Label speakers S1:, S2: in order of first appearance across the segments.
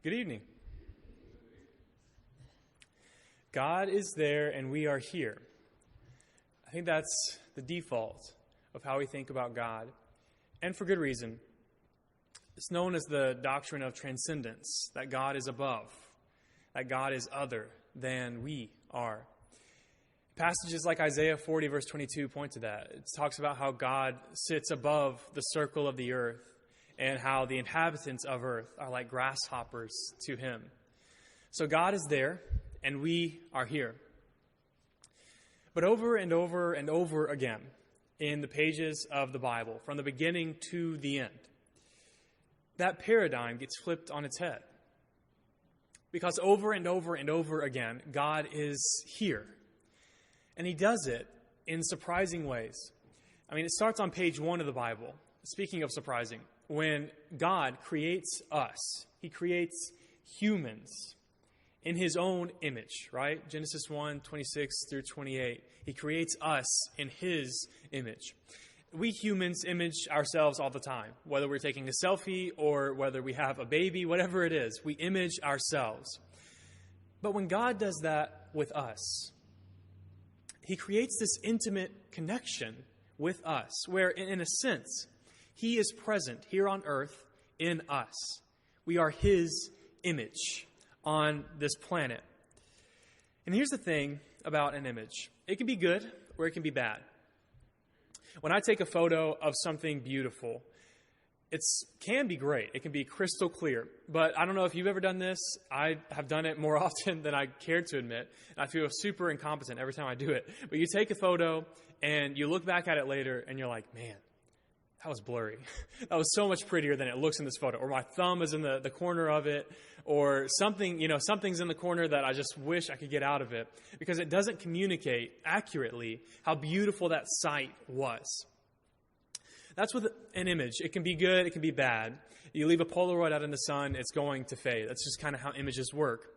S1: Good evening. God is there and we are here. I think that's the default of how we think about God, and for good reason. It's known as the doctrine of transcendence, that God is above, that God is other than we are. Passages like Isaiah 40, verse 22 point to that. It talks about how God sits above the circle of the earth and how the inhabitants of earth are like grasshoppers to him. So God is there, and we are here. But over and over and over again in the pages of the Bible, from the beginning to the end, that paradigm gets flipped on its head. Because over and over and over again, God is here. And he does it in surprising ways. I mean, it starts on page 1 of the Bible. Speaking of surprising, when God creates us, he creates humans in his own image, right? Genesis 1, 26 through 28. He creates us in his image. We humans image ourselves all the time, whether we're taking a selfie or whether we have a baby, whatever it is, we image ourselves. But when God does that with us, he creates this intimate connection with us, where in a sense, he is present here on earth in us. We are his image on this planet. And here's the thing about an image. It can be good or it can be bad. When I take a photo of something beautiful, it can be great. It can be crystal clear. But I don't know if you've ever done this. I have done it more often than I care to admit. And I feel super incompetent every time I do it. But you take a photo and you look back at it later and you're like, man, that was blurry. That was so much prettier than it looks in this photo. Or my thumb is in the corner of it. Or something, something's in the corner that I just wish I could get out of it. Because it doesn't communicate accurately how beautiful that sight was. That's with an image. It can be good, it can be bad. You leave a Polaroid out in the sun, it's going to fade. That's just kind of how images work.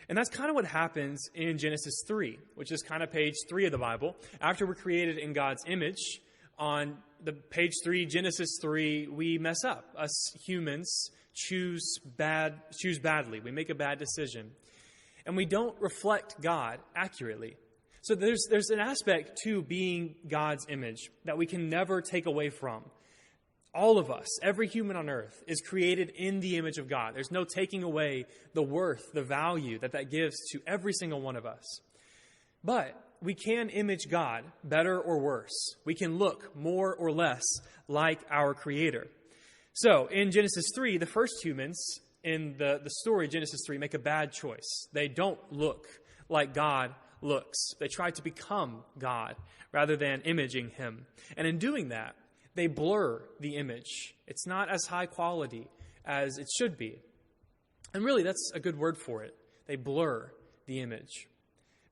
S1: And that's kind of what happens in Genesis 3, which is kind of page 3 of the Bible. After we're created in God's image, on the page 3, Genesis 3, we mess up. Us humans choose badly. We make a bad decision. And we don't reflect God accurately. So there's an aspect to being God's image that we can never take away from. All of us, every human on earth, is created in the image of God. There's no taking away the worth, the value that gives to every single one of us. But we can image God better or worse. We can look more or less like our Creator. So in Genesis 3, the first humans in the story Genesis 3 make a bad choice. They don't look like God looks. They try to become God rather than imaging him. And in doing that, they blur the image. It's not as high quality as it should be. And really, that's a good word for it. They blur the image.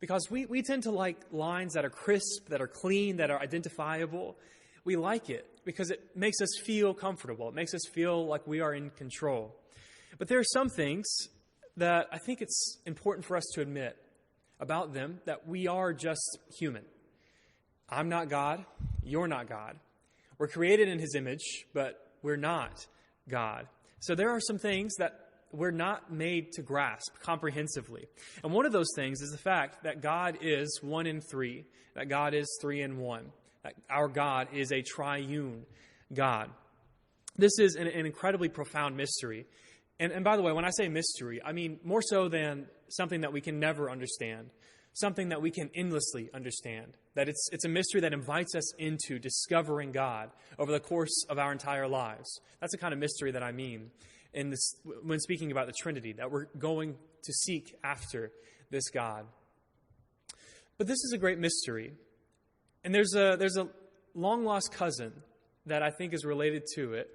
S1: Because we tend to like lines that are crisp, that are clean, that are identifiable. We like it because it makes us feel comfortable. It makes us feel like we are in control. But there are some things that I think it's important for us to admit about them, that we are just human. I'm not God. You're not God. We're created in his image, but we're not God. So there are some things that we're not made to grasp comprehensively. And one of those things is the fact that God is one in three, that God is three in one, that our God is a triune God. This is an incredibly profound mystery. And by the way, when I say mystery, I mean more so than something that we can never understand, something that we can endlessly understand, that it's a mystery that invites us into discovering God over the course of our entire lives. That's the kind of mystery that I mean when speaking about the Trinity, that we're going to seek after this God. But this is a great mystery. And there's a long-lost cousin that I think is related to it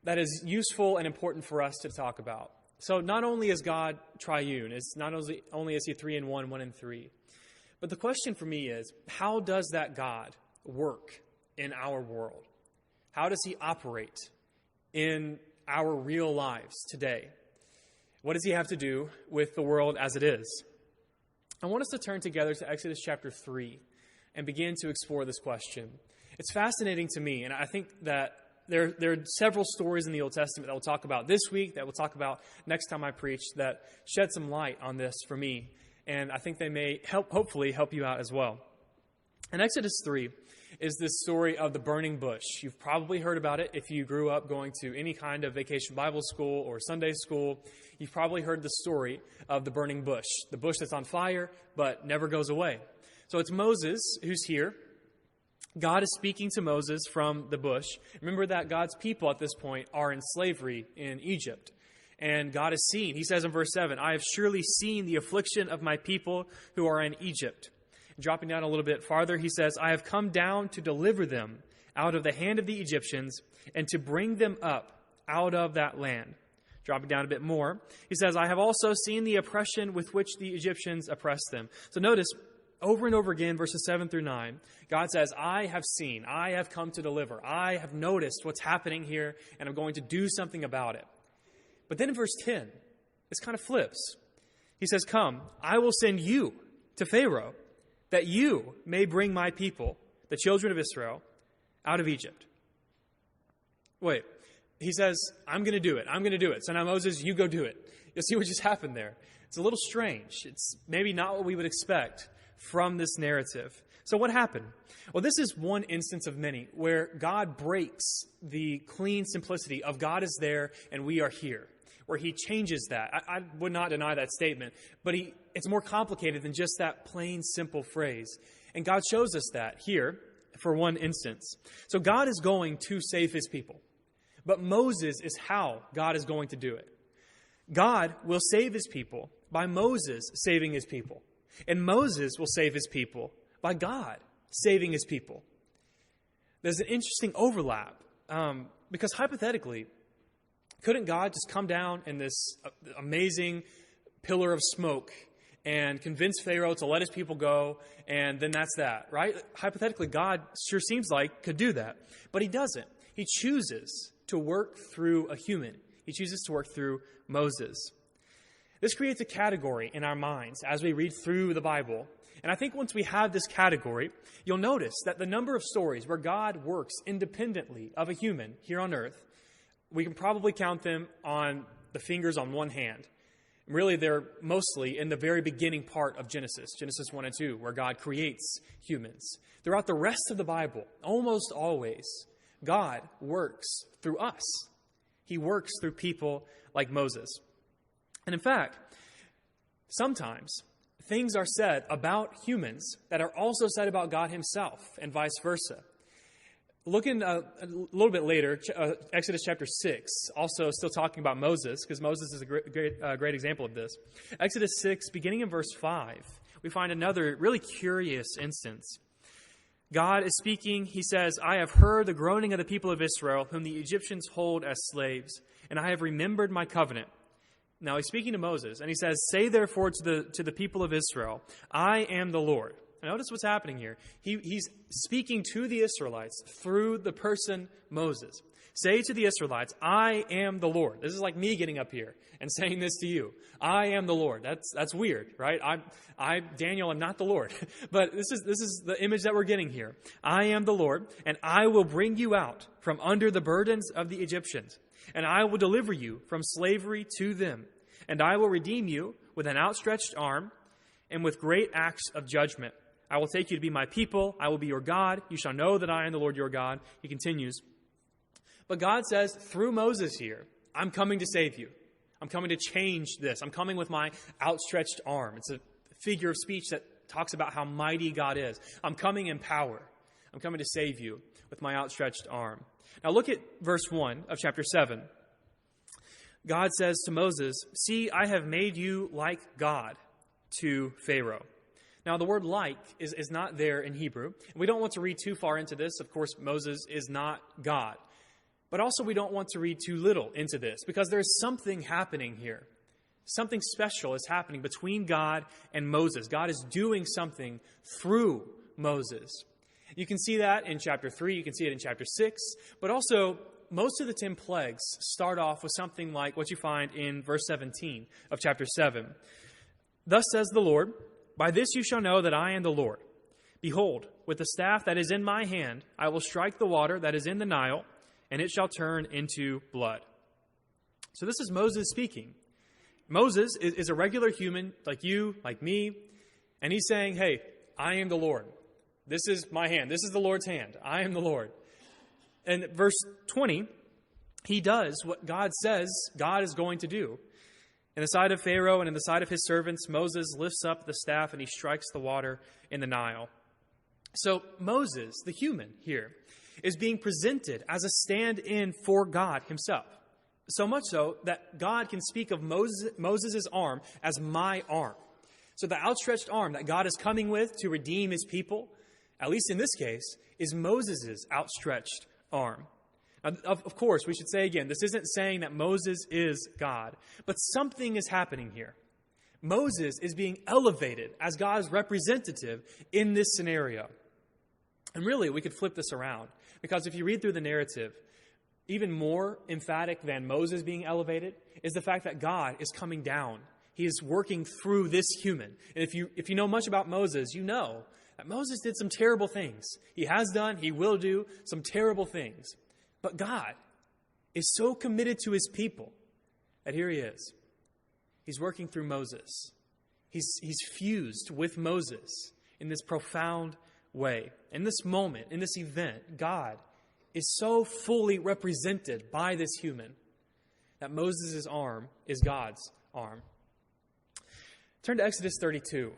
S1: that is useful and important for us to talk about. So not only is God triune, it's not only is he three in one, one in three, but the question for me is, how does that God work in our world? How does he operate in our real lives today? What does he have to do with the world as it is? I want us to turn together to Exodus chapter 3 and begin to explore this question. It's fascinating to me, and I think that there are several stories in the Old Testament that we'll talk about this week, that we'll talk about next time I preach, that shed some light on this for me. And I think they may hopefully help you out as well. In Exodus 3 is this story of the burning bush. You've probably heard about it if you grew up going to any kind of vacation Bible school or Sunday school. You've probably heard the story of the burning bush, the bush that's on fire but never goes away. So it's Moses who's here. God is speaking to Moses from the bush. Remember that God's people at this point are in slavery in Egypt. And God has seen, he says in verse 7, I have surely seen the affliction of my people who are in Egypt. Dropping down a little bit farther, he says, I have come down to deliver them out of the hand of the Egyptians and to bring them up out of that land. Dropping down a bit more, he says, I have also seen the oppression with which the Egyptians oppressed them. So notice, over and over again, verses 7 through 9, God says, I have seen, I have come to deliver, I have noticed what's happening here, and I'm going to do something about it. But then in verse 10, this kind of flips. He says, come, I will send you to Pharaoh, that you may bring my people, the children of Israel, out of Egypt. Wait, he says, I'm going to do it. I'm going to do it. So now Moses, you go do it. You'll see what just happened there. It's a little strange. It's maybe not what we would expect from this narrative. So what happened? Well, this is one instance of many where God breaks the clean simplicity of God is there and we are here, where he changes that. I would not deny that statement, but it's more complicated than just that plain, simple phrase. And God shows us that here for one instance. So God is going to save his people, but Moses is how God is going to do it. God will save his people by Moses saving his people, and Moses will save his people by God saving his people. There's an interesting overlap because hypothetically, couldn't God just come down in this amazing pillar of smoke and convince Pharaoh to let his people go, and then that's that, right? Hypothetically, God sure seems like could do that, but he doesn't. He chooses to work through a human. He chooses to work through Moses. This creates a category in our minds as we read through the Bible. And I think once we have this category, you'll notice that the number of stories where God works independently of a human here on earth, we can probably count them on the fingers on one hand. Really, they're mostly in the very beginning part of Genesis 1 and 2, where God creates humans. Throughout the rest of the Bible, almost always, God works through us. He works through people like Moses. And in fact, sometimes things are said about humans that are also said about God himself, and vice versa. Looking a little bit later, Exodus chapter 6, also still talking about Moses, because Moses is a great example of this. Exodus 6, beginning in verse 5, we find another really curious instance. God is speaking. He says, I have heard the groaning of the people of Israel, whom the Egyptians hold as slaves, and I have remembered my covenant. Now he's speaking to Moses, and he says, say therefore to the people of Israel, I am the Lord. Notice what's happening here. He's speaking to the Israelites through the person Moses. Say to the Israelites, I am the Lord. This is like me getting up here and saying this to you. I am the Lord. That's weird, right? I Daniel, am not the Lord. But this is the image that we're getting here. I am the Lord, and I will bring you out from under the burdens of the Egyptians, and I will deliver you from slavery to them, and I will redeem you with an outstretched arm and with great acts of judgment. I will take you to be my people. I will be your God. You shall know that I am the Lord your God. He continues. But God says through Moses here, I'm coming to save you. I'm coming to change this. I'm coming with my outstretched arm. It's a figure of speech that talks about how mighty God is. I'm coming in power. I'm coming to save you with my outstretched arm. Now look at verse 1 of chapter 7. God says to Moses, see, I have made you like God to Pharaoh. Now, the word like is not there in Hebrew. We don't want to read too far into this. Of course, Moses is not God. But also, we don't want to read too little into this because there's something happening here. Something special is happening between God and Moses. God is doing something through Moses. You can see that in chapter 3. You can see it in chapter 6. But also, most of the 10 plagues start off with something like what you find in verse 17 of chapter 7. Thus says the Lord, by this you shall know that I am the Lord. Behold, with the staff that is in my hand, I will strike the water that is in the Nile, and it shall turn into blood. So this is Moses speaking. Moses is a regular human like you, like me, and he's saying, hey, I am the Lord. This is my hand. This is the Lord's hand. I am the Lord. And verse 20, he does what God says God is going to do. In the sight of Pharaoh and in the sight of his servants, Moses lifts up the staff and he strikes the water in the Nile. So Moses, the human here, is being presented as a stand-in for God himself. So much so that God can speak of Moses' arm as my arm. So the outstretched arm that God is coming with to redeem his people, at least in this case, is Moses' outstretched arm. Now, of course, we should say again, this isn't saying that Moses is God, but something is happening here. Moses is being elevated as God's representative in this scenario. And really, we could flip this around, because if you read through the narrative, even more emphatic than Moses being elevated is the fact that God is coming down. He is working through this human. And if you know much about Moses, you know that Moses did some terrible things. He has done, he will do some terrible things. But God is so committed to his people that here he is. He's working through Moses. He's fused with Moses in this profound way. In this moment, in this event, God is so fully represented by this human that Moses' arm is God's arm. Turn to Exodus 32,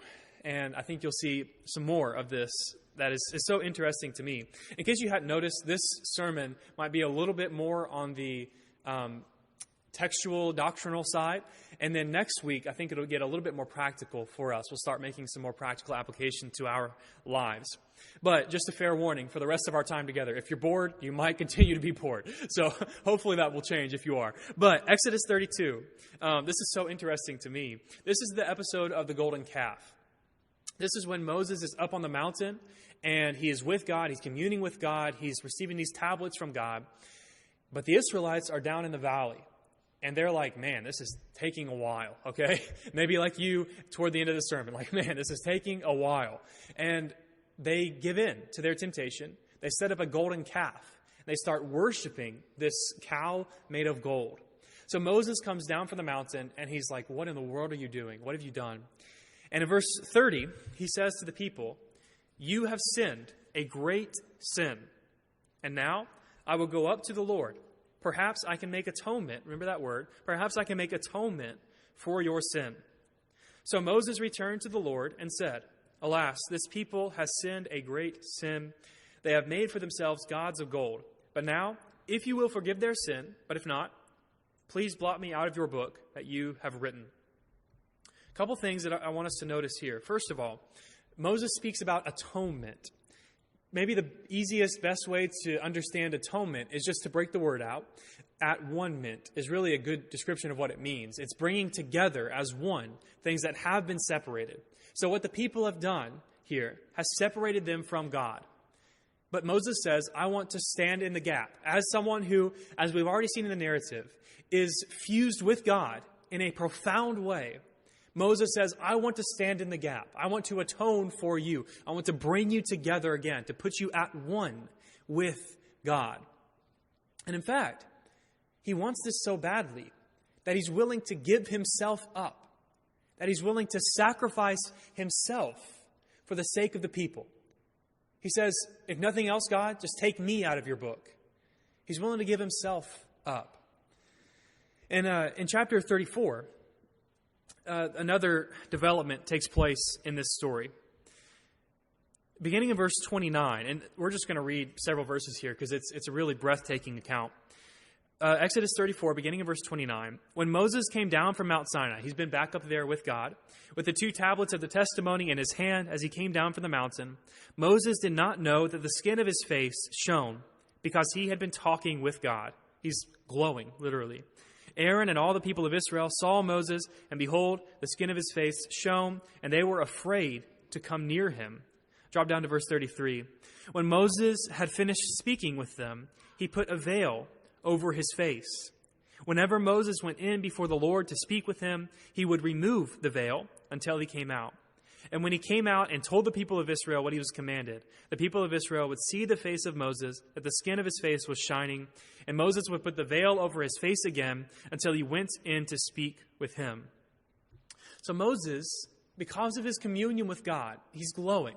S1: and I think you'll see some more of this that is so interesting to me. In case you hadn't noticed, this sermon might be a little bit more on the textual, doctrinal side. And then next week, I think it'll get a little bit more practical for us. We'll start making some more practical application to our lives. But just a fair warning for the rest of our time together. If you're bored, you might continue to be bored. So hopefully that will change if you are. But Exodus 32, this is so interesting to me. This is the episode of the golden calf. This is when Moses is up on the mountain and he is with God. He's communing with God. He's receiving these tablets from God. But the Israelites are down in the valley. And they're like, man, this is taking a while, okay? Maybe like you toward the end of the sermon, like, man, this is taking a while. And they give in to their temptation. They set up a golden calf. They start worshiping this cow made of gold. So Moses comes down from the mountain, and he's like, what in the world are you doing? What have you done? And in verse 30, he says to the people, you have sinned a great sin. And now I will go up to the Lord. Perhaps I can make atonement. Remember that word. Perhaps I can make atonement for your sin. So Moses returned to the Lord and said, alas, this people has sinned a great sin. They have made for themselves gods of gold. But now, if you will forgive their sin, but if not, please blot me out of your book that you have written. A couple things that I want us to notice here. First of all, Moses speaks about atonement. Maybe the easiest, best way to understand atonement is just to break the word out. At one mint is really a good description of what it means. It's bringing together as one things that have been separated. So what the people have done here has separated them from God. But Moses says, I want to stand in the gap as someone who, as we've already seen in the narrative, is fused with God in a profound way. Moses says, I want to stand in the gap. I want to atone for you. I want to bring you together again, to put you at one with God. And in fact, he wants this so badly that he's willing to give himself up, that he's willing to sacrifice himself for the sake of the people. He says, if nothing else, God, just take me out of your book. He's willing to give himself up. And in chapter 34, another development takes place in this story. Beginning in verse 29, and we're just going to read several verses here because it's a really breathtaking account. Exodus 34, beginning in verse 29. When Moses came down from Mount Sinai, he's been back up there with God, with the 2 tablets of the testimony in his hand as he came down from the mountain. Moses did not know that the skin of his face shone because he had been talking with God. He's glowing, literally. Aaron and all the people of Israel saw Moses, and behold, the skin of his face shone, and they were afraid to come near him. Drop down to verse 33. When Moses had finished speaking with them, he put a veil over his face. Whenever Moses went in before the Lord to speak with him, he would remove the veil until he came out. And when he came out and told the people of Israel what he was commanded, the people of Israel would see the face of Moses, that the skin of his face was shining, and Moses would put the veil over his face again until he went in to speak with him. So Moses, because of his communion with God, he's glowing.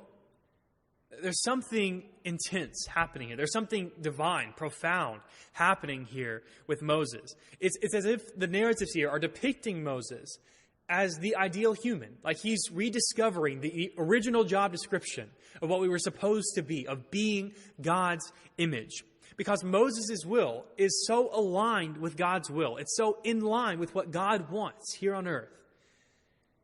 S1: There's something intense happening here. There's something divine, profound happening here with Moses. It's as if the narratives here are depicting Moses as the ideal human. Like he's rediscovering the original job description of what we were supposed to be, of being God's image. Because Moses' will is so aligned with God's will. It's so in line with what God wants here on earth.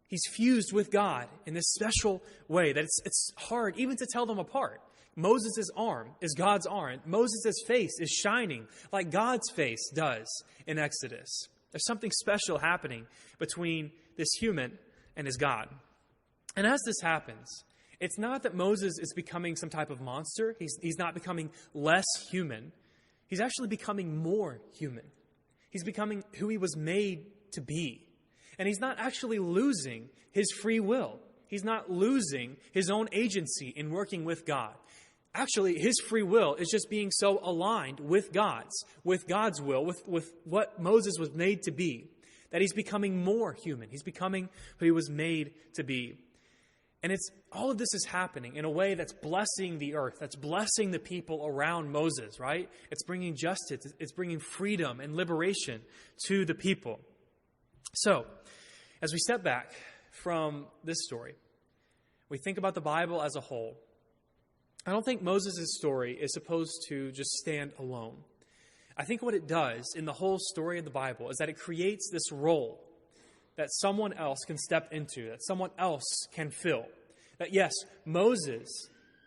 S1: He's fused with God in this special way that it's hard even to tell them apart. Moses' arm is God's arm. Moses' face is shining like God's face does in Exodus. There's something special happening between this human and his God. And as this happens, it's not that Moses is becoming some type of monster. He's not becoming less human. He's actually becoming more human. He's becoming who he was made to be. And he's not actually losing his free will. He's not losing his own agency in working with God. Actually, his free will is just being so aligned with God's will, with what Moses was made to be, that he's becoming more human. He's becoming who he was made to be. And all of this is happening in a way that's blessing the earth, that's blessing the people around Moses, right? It's bringing justice, it's bringing freedom and liberation to the people. So, as we step back from this story, we think about the Bible as a whole. I don't think Moses' story is supposed to just stand alone. I think what it does in the whole story of the Bible is that it creates this role that someone else can step into, that someone else can fill. That yes, Moses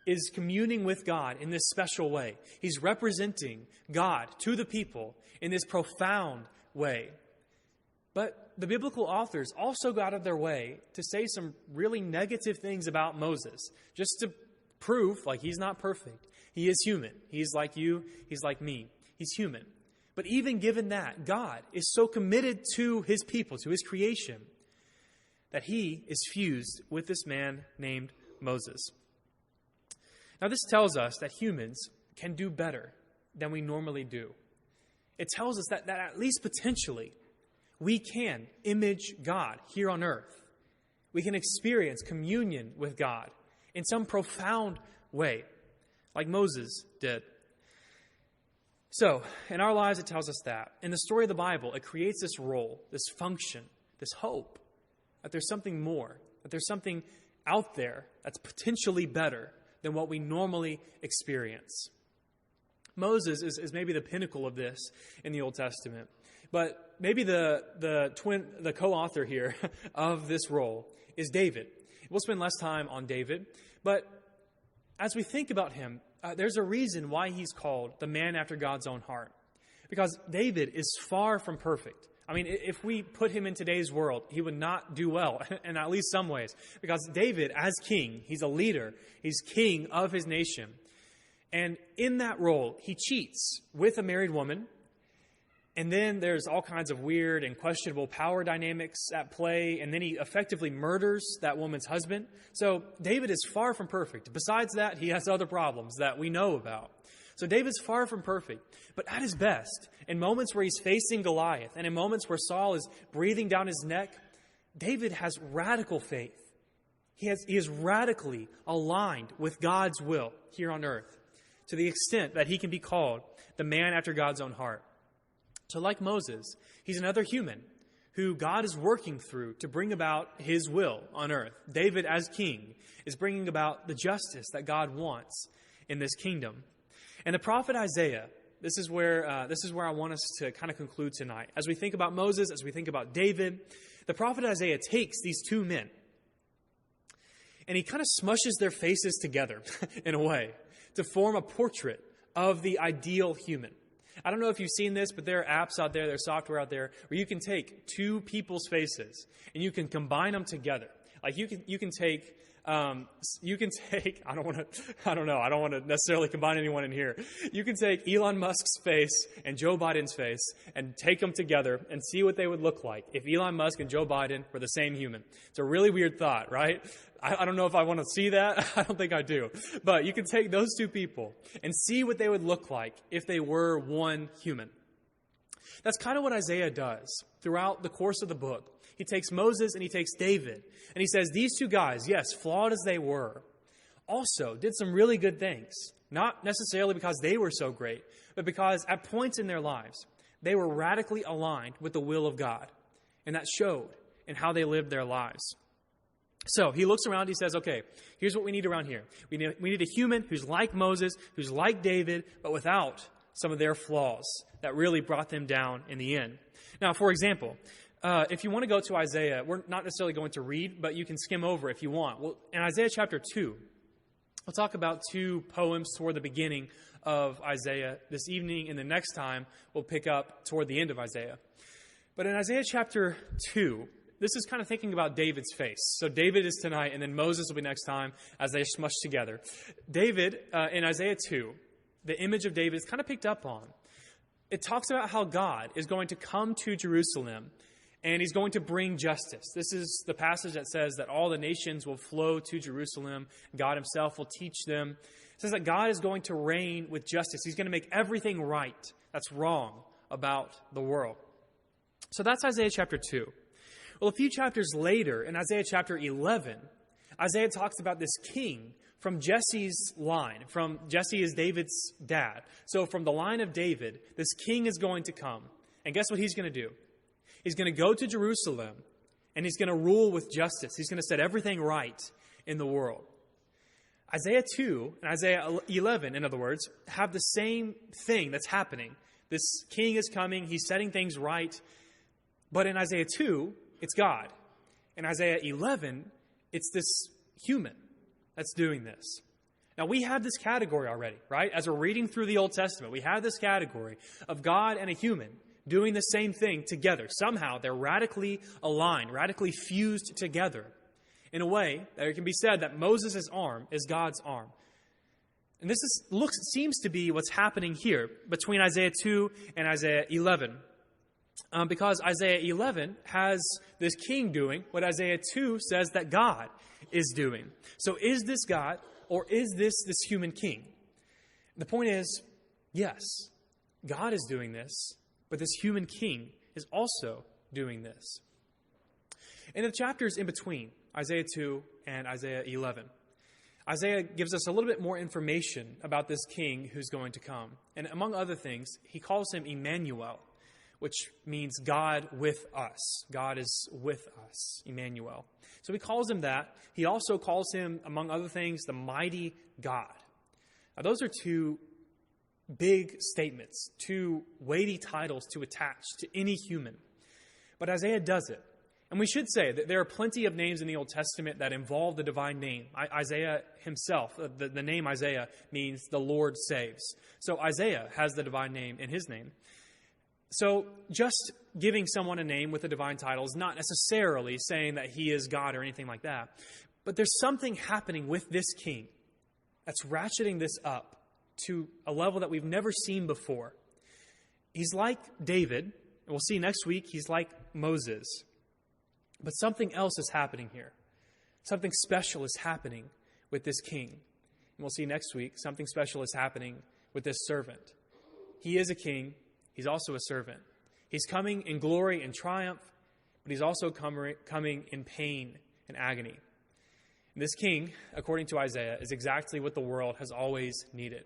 S1: is communing with God in this special way. He's representing God to the people in this profound way. But the biblical authors also got out of their way to say some really negative things about Moses, just to prove, like, he's not perfect. He is human. He's like you. He's like me. He's human. But even given that, God is so committed to his people, to his creation, that he is fused with this man named Moses. Now, this tells us that humans can do better than we normally do. It tells us that at least potentially, we can image God here on earth. We can experience communion with God in some profound way, like Moses did. So, in our lives, it tells us that. In the story of the Bible, it creates this role, this function, this hope, that there's something more, that there's something out there that's potentially better than what we normally experience. Moses is maybe the pinnacle of this in the Old Testament. But maybe the co-author here of this role is David. We'll spend less time on David, but as we think about him, there's a reason why he's called the man after God's own heart. Because David is far from perfect. I mean, if we put him in today's world, he would not do well, in at least some ways. Because David, as king, he's a leader. He's king of his nation. And in that role, he cheats with a married woman. And then there's all kinds of weird and questionable power dynamics at play. And then he effectively murders that woman's husband. So David is far from perfect. Besides that, he has other problems that we know about. So David's far from perfect. But at his best, in moments where he's facing Goliath and in moments where Saul is breathing down his neck, David has radical faith. He is radically aligned with God's will here on earth to the extent that he can be called the man after God's own heart. So like Moses, he's another human who God is working through to bring about his will on earth. David, as king, is bringing about the justice that God wants in this kingdom. And the prophet Isaiah, this is where I want us to kind of conclude tonight. As we think about Moses, as we think about David, the prophet Isaiah takes these two men and he kind of smushes their faces together in a way to form a portrait of the ideal human. I don't know if you've seen this, but there are apps out there, there's software out there where you can take two people's faces and you can combine them together. Like you can take I don't want to necessarily combine anyone in here. You can take Elon Musk's face and Joe Biden's face and take them together and see what they would look like if Elon Musk and Joe Biden were the same human. It's a really weird thought, right? I don't know if I want to see that. I don't think I do. But you can take those two people and see what they would look like if they were one human. That's kind of what Isaiah does throughout the course of the book. He takes Moses and he takes David, and he says these two guys, yes, flawed as they were, also did some really good things. Not necessarily because they were so great, but because at points in their lives, they were radically aligned with the will of God. And that showed in how they lived their lives. So he looks around, he says, okay, here's what we need around here. We need a human who's like Moses, who's like David, but without some of their flaws that really brought them down in the end. Now, for example, if you want to go to Isaiah, we're not necessarily going to read, but you can skim over if you want. Well, in Isaiah chapter 2, we'll talk about two poems toward the beginning of Isaiah this evening, and the next time we'll pick up toward the end of Isaiah. But in Isaiah chapter 2, this is kind of thinking about David's face. So David is tonight, and then Moses will be next time as they smush together. David, in Isaiah 2, the image of David is kind of picked up on. It talks about how God is going to come to Jerusalem and he's going to bring justice. This is the passage that says that all the nations will flow to Jerusalem. God himself will teach them. It says that God is going to reign with justice. He's going to make everything right that's wrong about the world. So that's Isaiah chapter 2. Well, a few chapters later, in Isaiah chapter 11, Isaiah talks about this king from Jesse's line. From Jesse is David's dad. So from the line of David, this king is going to come. And guess what he's going to do? He's going to go to Jerusalem and he's going to rule with justice. He's going to set everything right in the world. Isaiah 2 and Isaiah 11, in other words, have the same thing that's happening. This king is coming. He's setting things right. But in Isaiah 2, it's God. In Isaiah 11, it's this human that's doing this. Now, we have this category already, right? As we're reading through the Old Testament, we have this category of God and a human doing the same thing together. Somehow, they're radically aligned, radically fused together in a way that it can be said that Moses' arm is God's arm. And this seems to be what's happening here between Isaiah 2 and Isaiah 11. Because Isaiah 11 has this king doing what Isaiah 2 says that God is doing. So is this God or is this human king? The point is, yes, God is doing this, but this human king is also doing this. In the chapters in between Isaiah 2 and Isaiah 11, Isaiah gives us a little bit more information about this king who's going to come. And among other things, he calls him Emmanuel, which means God with us. God is with us, Emmanuel. So he calls him that. He also calls him, among other things, the mighty God. Now, those are two big statements, two weighty titles to attach to any human. But Isaiah does it. And we should say that there are plenty of names in the Old Testament that involve the divine name. Isaiah himself, the name Isaiah means the Lord saves. So Isaiah has the divine name in his name. So just giving someone a name with a divine title is not necessarily saying that he is God or anything like that. But there's something happening with this king that's ratcheting this up to a level that we've never seen before. He's like David, and we'll see next week, he's like Moses. But something else is happening here. Something special is happening with this king. And we'll see next week, something special is happening with this servant. He is a king. He's also a servant. He's coming in glory and triumph, but he's also coming in pain and agony. And this king, according to Isaiah, is exactly what the world has always needed.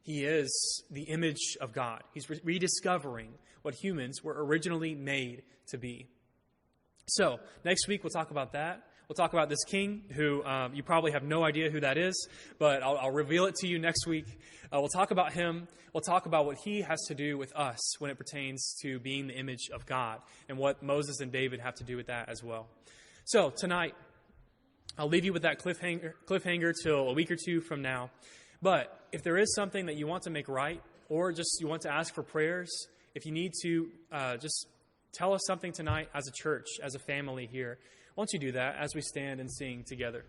S1: He is the image of God. He's rediscovering what humans were originally made to be. So, next week we'll talk about that. We'll talk about this king who you probably have no idea who that is, but I'll reveal it to you next week. We'll talk about him. We'll talk about what he has to do with us when it pertains to being the image of God and what Moses and David have to do with that as well. So, tonight, I'll leave you with that cliffhanger till a week or two from now. But if there is something that you want to make right or just you want to ask for prayers, if you need to just tell us something tonight as a church, as a family here. Why don't you do that as we stand and sing together?